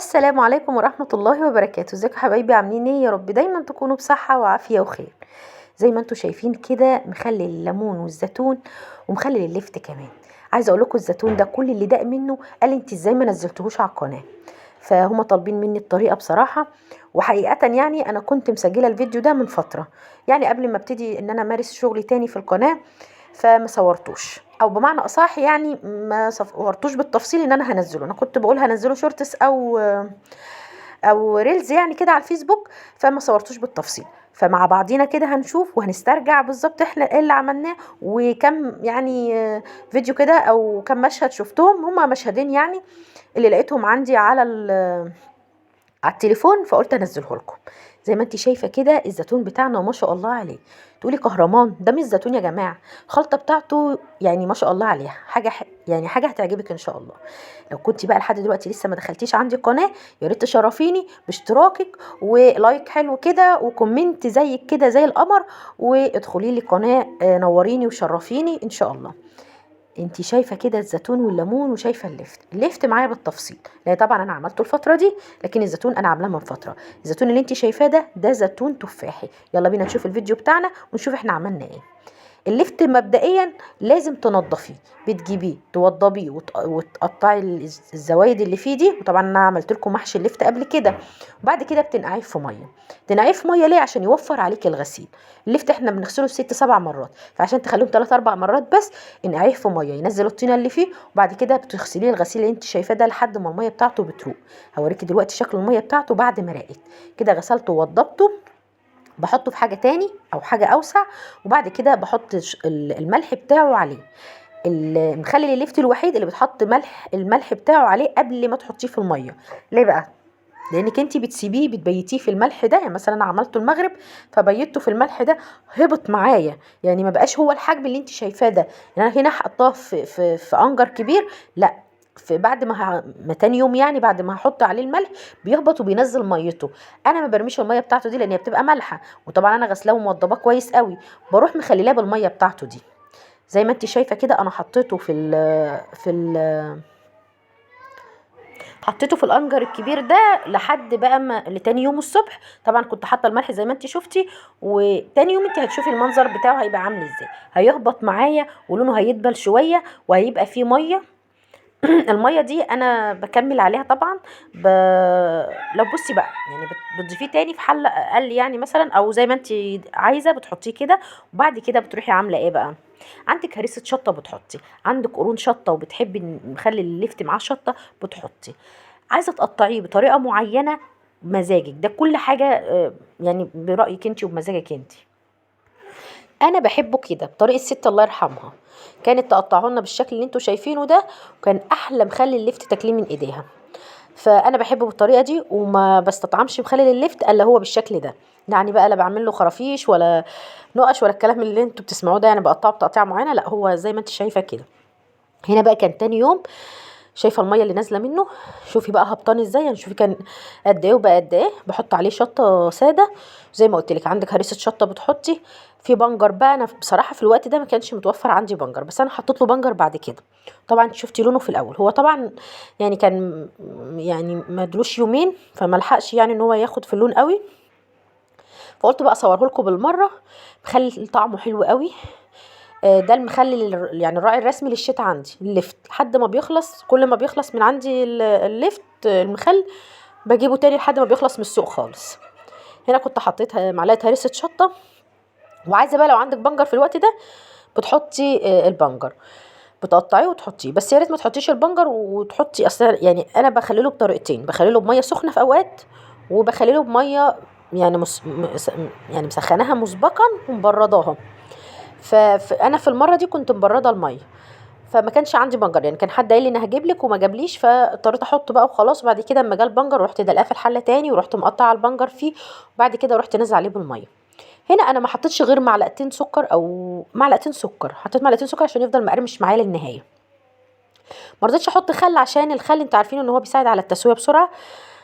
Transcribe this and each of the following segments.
السلام عليكم ورحمة الله وبركاته. ازيكم حبايبي؟ عاملين ايه؟ يا رب دايما تكونوا بصحة وعافية وخير. زي ما انتوا شايفين كده مخلل الليمون والزيتون ومخلل اللفت كمان. عايزه اقول لكم الزيتون ده كل اللي داق منه قال انت ازاي ما نزلتهوش على القناه. فهم طالبين مني الطريقه بصراحه، وحقيقه يعني انا كنت مسجله الفيديو ده من فتره، يعني قبل ما ابتدي ان انا امارس شغلي تاني في القناه. فما صورتوش، او بمعنى اصح يعني ما صورتوش بالتفصيل ان انا هنزله. انا كنت بقول هنزله شورتس او ريلز يعني كده على الفيسبوك، فما صورتوش بالتفصيل. فمع بعضينا كده هنشوف وهنسترجع بالظبط احنا ايه اللي عملناه وكم يعني فيديو كده او كم مشهد شفتهم. هما مشهدين يعني اللي لقيتهم عندي على التليفون، فقلت انزله لكم. زي ما انت شايفه كده الزيتون بتاعنا ما شاء الله عليه. تقولي كهرمان؟ ده مش زيتون يا جماعه، الخلطه بتاعته يعني ما شاء الله عليها يعني حاجه هتعجبك ان شاء الله. لو كنت بقى لحد دلوقتي لسه ما دخلتيش عندي القناه، يا ريت تشرفيني باشتراكك ولايك حلو كده وكومنت زيك كده زي القمر، وادخلي لي القناه نوريني وشرفيني ان شاء الله. انتي شايفه كده الزيتون والليمون، وشايفه اللفت معايا بالتفصيل، لان طبعا انا عملته الفتره دي، لكن الزيتون انا عاملاه من فتره. الزيتون اللي انتي شايفاه ده زيتون تفاحي. يلا بينا نشوف الفيديو بتاعنا ونشوف احنا عملنا ايه. اللفت مبدئيا لازم تنضفيه، بتجيبيه توضبيه وتقطعي الزوايد اللي فيه دي. وطبعا انا عملت لكم محشي اللفت قبل كده. وبعد كده بتنقعيه في ميه. تنقعيه في ميه ليه؟ عشان يوفر عليك الغسيل. اللفت احنا بنغسله 6 7 مرات، فعشان تخليهم 3 4 مرات بس انقعيه في ميه ينزل الطينه اللي فيه. وبعد كده بتغسليه الغسيل اللي انت شايفاه ده لحد ما الميه بتاعته بتروق. هوريكي دلوقتي شكل الميه بتاعته بعد ما راقت. كده غسلته ووضبته، بحطه في حاجه تاني او حاجه اوسع. وبعد كده بحط الملح بتاعه عليه. المخلل الليفتي الوحيد اللي بتحط الملح بتاعه عليه قبل ما تحطيه في الميه. ليه بقى؟ لانك انت بتسيبيه بتبيتيه في الملح ده. يعني مثلا انا عملته المغرب فبيته في الملح ده، هبط معايا يعني ما بقاش هو الحجم اللي انت شايفاه ده. يعني انا هنا حطاه في انجر كبير، لا، في بعد ما تاني يوم يعني بعد ما هحط عليه الملح بيهبط وبينزل ميته. انا ما برميش الميه بتاعته دي لان هي بتبقى مالحه، وطبعا انا غسلاه وموضباه كويس قوي، بروح مخليلاه بالميه بتاعته دي. زي ما انت شايفه كده انا حطيته حطيته في الانجر الكبير ده لحد بقى ما لتاني يوم الصبح. طبعا كنت حاطه الملح زي ما انت شفتي، وتاني يوم انت هتشوفي المنظر بتاعه هيبقى عامل ازاي. هيهبط معايا ولونه هيدبل شويه وهيبقى فيه ميه. الميه دي انا بكمل عليها طبعا. ب... لو بصي بقى يعني بتضيفيه تاني في حله اقل يعني مثلا، او زي ما انت عايزه بتحطيه كده. وبعد كده بتروحي عامله ايه بقى؟ عندك هريسه شطه بتحطي، عندك قرون شطه وبتحبي نخلي اللفت معاه شطه بتحطي. عايزه تقطعيه بطريقه معينه، مزاجك ده كل حاجه يعني برايك انت وبمزاجك انت. انا بحبه كده بطريقه ست الله يرحمها، كانت تقطعه لنا بالشكل اللي انتوا شايفينه ده، وكان احلى مخلي اللفت تاكليه من ايديها. فانا بحبه بالطريقه دي وما بستطعمش مخلل اللفت الا هو بالشكل ده. يعني بقى لا بعمل له خرافيش ولا نقش ولا الكلام اللي انتوا بتسمعوه ده، يعني بقطعه بتقطيعه معينه، لا هو زي ما انت شايفه كده. هنا بقى كان تاني يوم، شايفه الميه اللي نازله منه؟ شوفي بقى هبطان ازاي، يعني شوفي كان قد ايه وبقى قد ايه. بحط عليه شطه ساده زي ما قلت لك، عندك هريسه شطه بتحطي في بنجر بقى. انا بصراحه في الوقت ده ما كانش متوفر عندي بنجر، بس انا حطيت له بنجر بعد كده. طبعا شفتي لونه في الاول، هو طبعا يعني كان يعني ما ادلوش يومين فما لحقش يعني ان هو ياخد في اللون قوي. فقلت بقى اصوره لكم بالمره. مخلي طعمه حلو قوي. ده المخلل يعني الراعي الرسمي للشتاء عندي اللفت. لحد ما بيخلص، كل ما بيخلص من عندي اللفت المخل بجيبه تاني لحد ما بيخلص من السوق خالص. هنا كنت حطيت معلقه هريسه شطه. وعايزه بقى لو عندك بنجر في الوقت ده بتحطي البنجر، بتقطعيه وتحطيه. بس يا ريت ما تحطيش البنجر وتحطي اصلا. يعني انا بخلله بطريقتين، بخلله بميه سخنه في اوقات، وبخلله بميه يعني يعني مسخناها مسبقا ومبرداها. فانا في المره دي كنت مبرده الميه، فما كانش عندي بنجر. يعني كان حد قال لي ان هجيب لك وما جابليش، فاضطريت احط بقى وخلاص. وبعد كده اما جه البنجر رحت دلقاه في الحله تاني، ورحت مقطعه البنجر فيه. وبعد كده رحت نازله عليه بالميه. هنا انا ما حطيتش غير معلقتين سكر، او معلقتين سكر، حطيت معلقتين سكر عشان يفضل مقرمش معايا للنهايه. ما رضيتش احط خل عشان الخل انت عارفين ان هو بيساعد على التسويه بسرعه.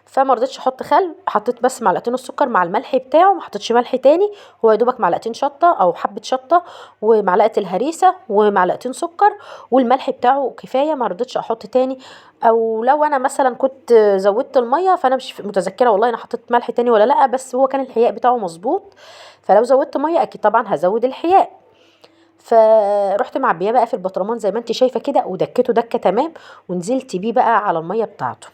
فما رضيتش احط خل، حطيت بس معلقتين السكر مع الملح بتاعه، ما حطيتش ملح تاني. هو يا دوبك معلقتين شطه او حبه شطه ومعلقه الهريسه ومعلقتين سكر، والملح بتاعه كفايه، ما رضيتش احط تاني. او لو انا مثلا كنت زودت الميه، فانا مش متذكره والله انا حطيت ملح تاني ولا لا، بس هو كان الحياء بتاعه مظبوط. فلو زودت ميه اكيد طبعا هزود الحياء. فرحت معبيه بقى في البطرمان زي ما انت شايفه كده، ودكته دكه تمام، ونزلت بيه بقى على الميه بتاعته.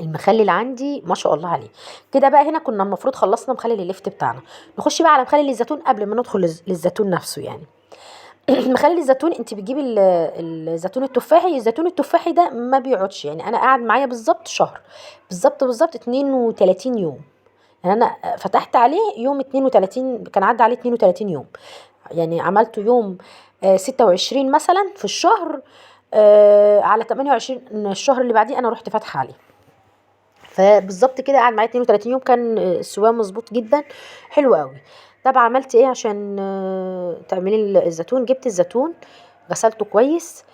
المخلل عندي ما شاء الله عليه. كده بقى هنا كنا المفروض خلصنا مخلل الليفت بتاعنا. نخش بقى على مخلل الزيتون قبل ما ندخل للزيتون نفسه يعني. مخلل الزيتون انت بتجيبي الزيتون التفاحي. الزيتون التفاحي ده ما بيقعدش، يعني انا قاعد معايا بالظبط شهر، بالظبط 32 يوم. يعني انا فتحت عليه يوم 32، كان عدى عليه 32 يوم. يعني عملته يوم 26 مثلا في الشهر، على 28 الشهر اللي بعديه انا رحت فاتحه عليه. فبالظبط كده قعد معايا 32 يوم، كان السواه مظبوط جدا، حلو قوي. طب عملت ايه عشان تعملي الزيتون؟ جبت الزيتون غسلته كويس.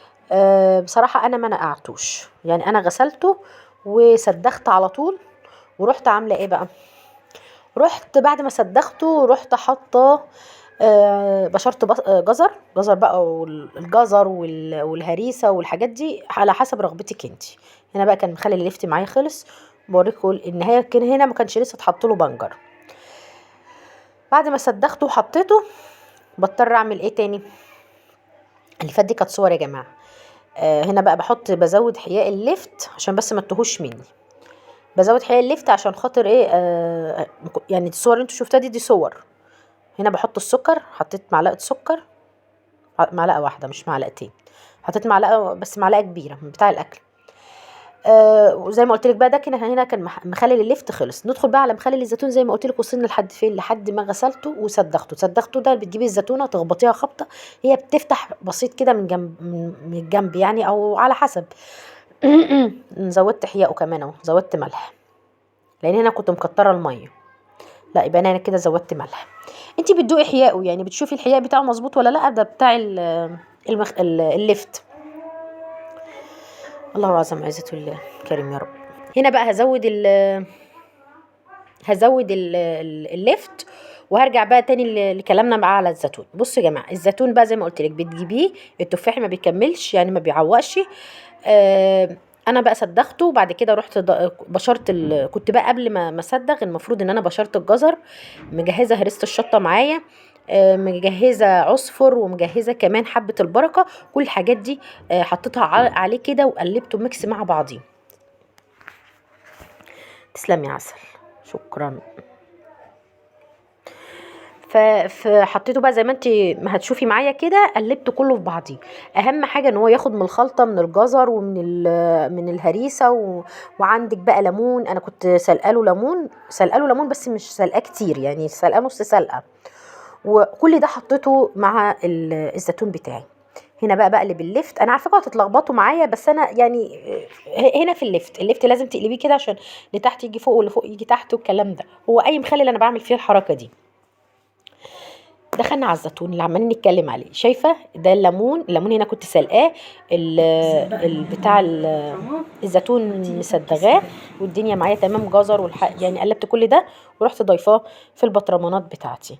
بصراحة انا ما نقعتوش، يعني انا غسلته وسدخت على طول. ورحت عاملة ايه بقى؟ رحت بعد ما سدخته رحت حاطه بشرت جزر بقى، والجزر والهريسه والحاجات دي على حسب رغبتك انت. هنا بقى كان مخلي الليفت معايا خلص، بوريكم النهايه. كان هنا ما كانش لسه اتحط له بنجر. بعد ما سدخته وحطيته بضطر اعمل ايه تاني؟ اللي فات دي كانت صور يا جماعه. هنا بقى بزود حياء الليفت عشان بس ما تهوش مني. بزود حياء الليفت عشان خاطر ايه؟ يعني الصور اللي انتوا شفتها دي صور. هنا بحط السكر، حطيت معلقه سكر، معلقه واحده مش معلقتين. حطيت معلقه بس، معلقه كبيره من بتاع الاكل. وزي ما قلت لك بقى ده كان هنا كان مخلل الليفت خلص. ندخل بقى على مخلل الزيتون زي ما قلت لك. وصلنا لحد فين؟ لحد ما غسلته وسدخته ده بتجيبي الزيتونه تخبطيها خبطه، هي بتفتح بسيط كده من جنب، من الجنب يعني، او على حسب. زودت حياءه كمان اهو، زودت ملح لان هنا كنت مكتره الميه. لا يبقى انا كده زودت ملح. انتي بتدوقي حياءه، يعني بتشوفي الحياء بتاعه مظبوط ولا لا. ده بتاع الليفت. الله اعظم عزة الله كريم يا رب. هنا بقى الليفت. وهرجع بقى تاني لكلامنا بقى على الزيتون. بصوا يا جماعه، الزيتون بقى زي ما قلت لك بتجيبيه التفاحي ما بيكملش يعني ما بيعوقش. انا بقى صدخته وبعد كده رحت بشرت كنت بقى قبل ما اصدغ المفروض ان انا بشرت الجزر، مجهزه هريسه الشطه معايا، مجهزه عصفر، ومجهزه كمان حبه البركه. كل الحاجات دي حطيتها عليه كده وقلبته ميكس مع بعضيه. تسلم يا عسل، شكرا. فحطيته بقى زي ما انت ما هتشوفي معايا كده، قلبته كله في بعضيه. اهم حاجه ان هو ياخد من الخلطه، من الجزر ومن من الهريسه وعندك بقى ليمون. انا كنت سلقاله ليمون بس مش سلقاه كتير، يعني سلقاه نص سلقه. وكل ده حطيته مع الزيتون بتاعي. هنا بقى بقلب الليفت. انا عارفاكم هتتلخبطوا معايا بس انا يعني هنا في الليفت لازم تقلبيه كده عشان اللي تحت يجي فوق واللي فوق يجي تحت والكلام ده. هو اي مخلل انا بعمل فيه الحركه دي. دخلنا على الزيتون اللي عمالين نتكلم عليه. شايفه ده الليمون هنا كنت سلقاه، بتاع الزيتون مسدغاه، والدنيا معايا تمام. جزر يعني قلبت كل ده ورحت ضايفاه في البطرمانات بتاعتي.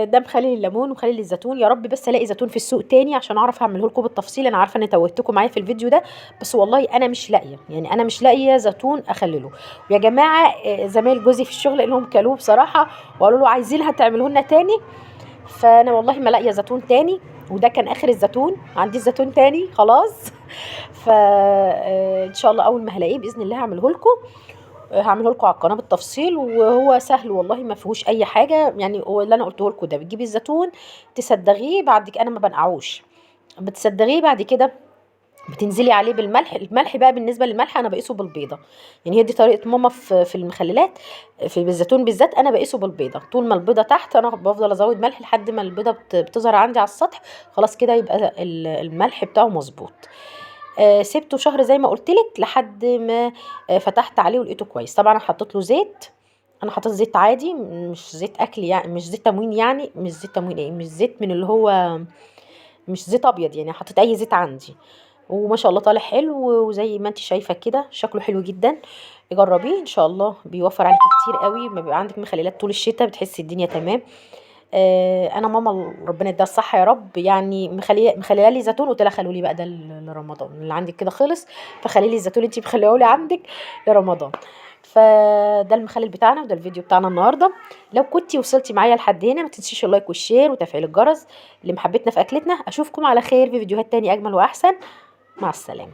ده مخلل الليمون ومخلل الزيتون. يا رب بس الاقي زيتون في السوق تاني عشان اعرف اعمله لكم بالتفصيل. انا عارفه اني توهتكم معايا في الفيديو ده، بس والله انا مش لاقيه، يعني انا مش لاقيه زيتون اخلله. ويا جماعه زمايل جوزي في الشغل انهم كلوه بصراحه وقالوا له عايزينها تعمله لنا تاني. فانا والله ما لاقيه زيتون تاني، وده كان اخر الزيتون. عندي الزيتون تاني خلاص. فان شاء الله اول ما هلاقيه باذن الله هعمله لكم. هعمله لكم على القناه بالتفصيل، وهو سهل والله ما فيهوش اي حاجه. يعني هو اللي انا قلته لكم ده، بتجيبي الزيتون تصدغيه، بعد كده انا ما بنقعوش، بتصدغيه بعد كده بتنزلي عليه بالملح. الملح بقى بالنسبه للملح انا بقيسه بالبيضه، يعني هي دي طريقه ماما في المخللات. في الزيتون بالذات انا بقيسه بالبيضه. طول ما البيضه تحت انا بفضل ازود ملح لحد ما البيضه بتظهر عندي على السطح. خلاص كده يبقى الملح بتاعه مظبوط. سبته شهر زي ما قلت لك لحد ما فتحت عليه ولقيته كويس. طبعا انا حطيت له زيت. انا حطيت زيت عادي مش زيت اكل، يعني مش زيت تموين، يعني مش زيت تموين ايه، مش زيت من اللي هو مش زيت ابيض، يعني حطيت اي زيت عندي. وما شاء الله طالع حلو، وزي ما انت شايفه كده شكله حلو جدا. جربيه ان شاء الله، بيوفر عليكي كتير قوي. ما بيبقى عندك مخللات طول الشتاء بتحسي الدنيا تمام. انا ماما ربنا يديها الصحه يا رب، يعني مخليه لي زيتون، قلت لها خلوا لي بقى ده لرمضان، اللي عندك كده خلص فخلي لي الزيتون انت مخليه لي عندك لرمضان. فده المخلل بتاعنا وده الفيديو بتاعنا النهارده. لو كنتي وصلتي معايا لحد هنا ما تنسيش اللايك والشير وتفعيل الجرس لمحبتنا في اكلتنا. اشوفكم على خير في فيديوهات تاني اجمل واحسن. مع السلامه.